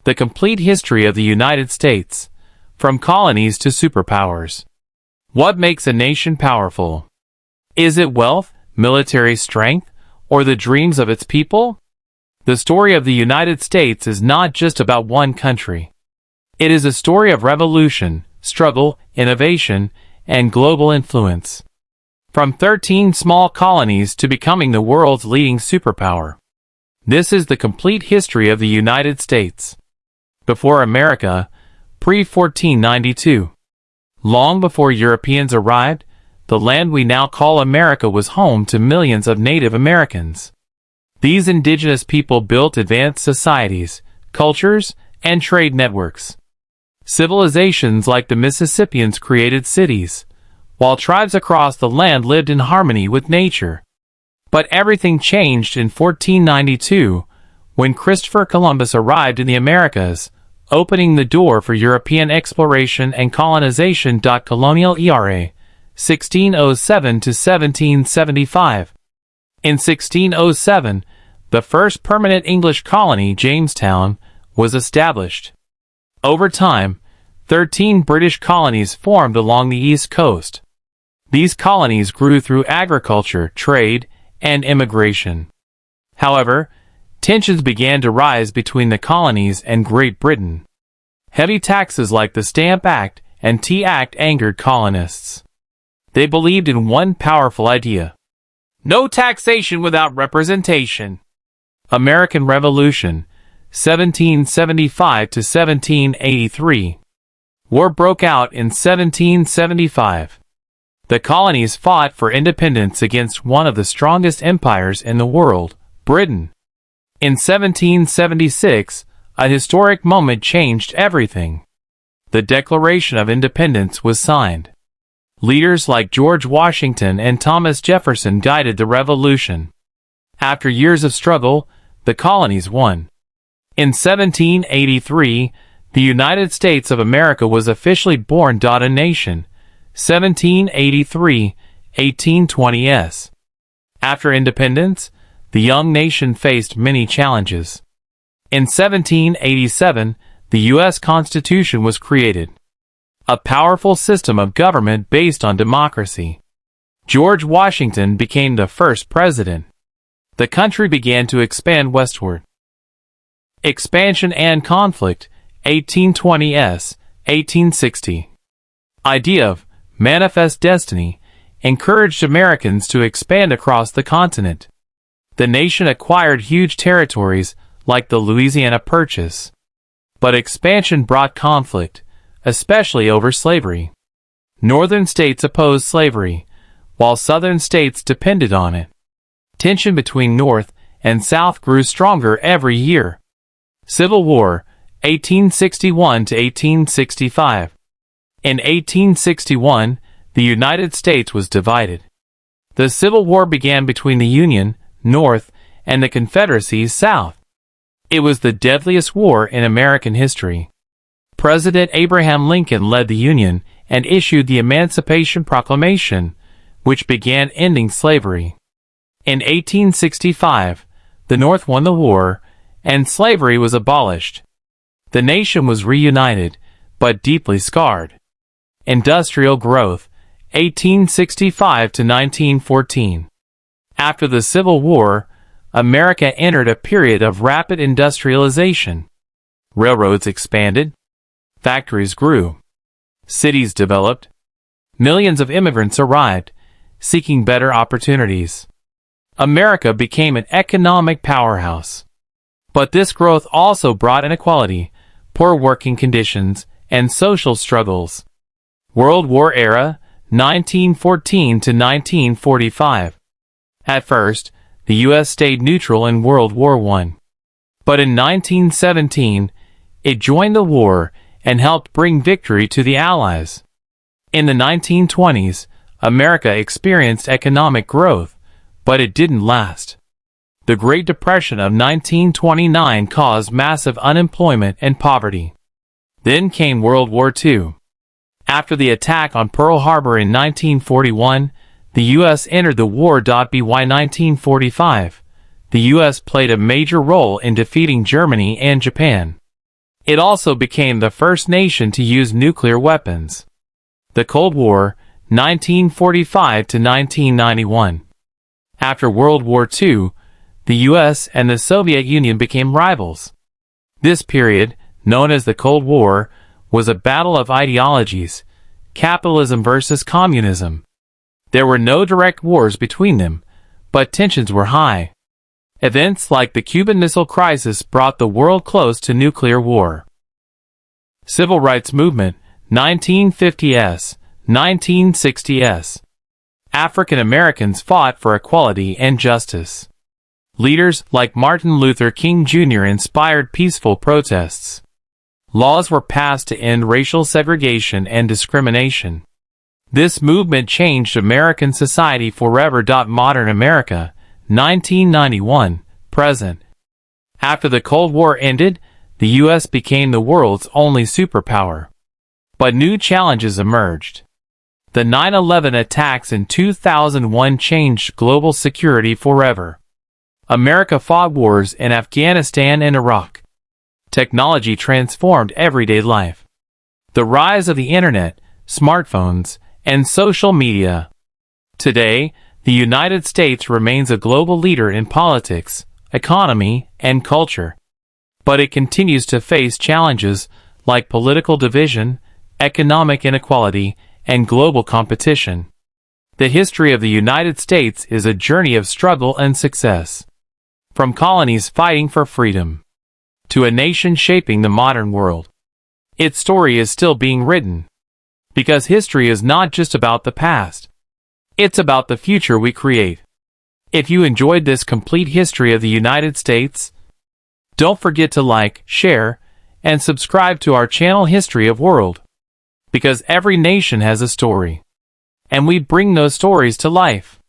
The complete history of the United States, from colonies to superpowers. What makes a nation powerful? Is it wealth, military strength, or the dreams of its people? The story of the United States is not just about one country. It is a story of revolution, struggle, innovation, and global influence. From 13 small colonies to becoming the world's leading superpower. This is the complete history of the United States. Before America, pre-1492. Long before Europeans arrived, the land we now call America was home to millions of Native Americans. These indigenous people built advanced societies, cultures, and trade networks. Civilizations like the Mississippians created cities, while tribes across the land lived in harmony with nature. But everything changed in 1492, when Christopher Columbus arrived in the Americas, opening the door for European exploration and colonization. Colonial era, 1607 to 1775. In 1607, the first permanent English colony, Jamestown, was established. Over time, 13 British colonies formed along the East Coast. These colonies grew through agriculture, trade, and immigration. However, tensions began to rise between the colonies and Great Britain. Heavy taxes like the Stamp Act and Tea Act angered colonists. They believed in one powerful idea: no taxation without representation. American Revolution, 1775 to 1783. War broke out in 1775. The colonies fought for independence against one of the strongest empires in the world, Britain. In 1776, a historic moment changed everything. The Declaration of Independence was signed. Leaders like George Washington and Thomas Jefferson guided the revolution. After years of struggle, the colonies won. In 1783, the United States of America was officially born. A nation, 1783, 1820s. After independence, the young nation faced many challenges. In 1787, the U.S. Constitution was created. A powerful system of government based on democracy. George Washington became the first president. The country began to expand westward. Expansion and conflict, 1820s, 1860. Idea of manifest destiny encouraged Americans to expand across the continent. The nation acquired huge territories like the Louisiana Purchase. But expansion brought conflict, especially over slavery. Northern states opposed slavery, while southern states depended on it. Tension between North and South grew stronger every year. Civil War, 1861 to 1865. In 1861, the United States was divided. The Civil War began between the Union, North, and the Confederacy, South. It was the deadliest war in American history. President Abraham Lincoln led the Union and issued the Emancipation Proclamation, which began ending slavery. In 1865, the North won the war, and slavery was abolished. The nation was reunited, but deeply scarred. Industrial growth, 1865 to 1914. After the Civil War, America entered a period of rapid industrialization. Railroads expanded. Factories grew. Cities developed. Millions of immigrants arrived, seeking better opportunities. America became an economic powerhouse. But this growth also brought inequality, poor working conditions, and social struggles. World War era, 1914 to 1945. At first, the U.S. stayed neutral in World War I. But in 1917, it joined the war and helped bring victory to the Allies. In the 1920s, America experienced economic growth, but it didn't last. The Great Depression of 1929 caused massive unemployment and poverty. Then came World War II. After the attack on Pearl Harbor in 1941, the U.S. entered the war. By 1945, the U.S. played a major role in defeating Germany and Japan. It also became the first nation to use nuclear weapons. The Cold War, 1945 to 1991. After World War II, the US and the Soviet Union became rivals. This period, known as the Cold War, was a battle of ideologies, capitalism versus communism. There were no direct wars between them, but tensions were high. Events like the Cuban Missile Crisis brought the world close to nuclear war. Civil Rights Movement, 1950s, 1960s. African Americans fought for equality and justice. Leaders like Martin Luther King Jr. inspired peaceful protests. Laws were passed to end racial segregation and discrimination. This movement changed American society forever. Modern America, 1991, present. After the Cold War ended, the U.S. became the world's only superpower. But new challenges emerged. The 9/11 attacks in 2001 changed global security forever. America fought wars in Afghanistan and Iraq. Technology transformed everyday life. The rise of the internet, smartphones, and social media. Today, the United States remains a global leader in politics, economy, and culture. But it continues to face challenges like political division, economic inequality, and global competition. The history of the United States is a journey of struggle and success. From colonies fighting for freedom to a nation shaping the modern world. Its story is still being written. Because history is not just about the past. It's about the future we create. If you enjoyed this complete history of the United States, don't forget to like, share, and subscribe to our channel History of World. Because every nation has a story. And we bring those stories to life.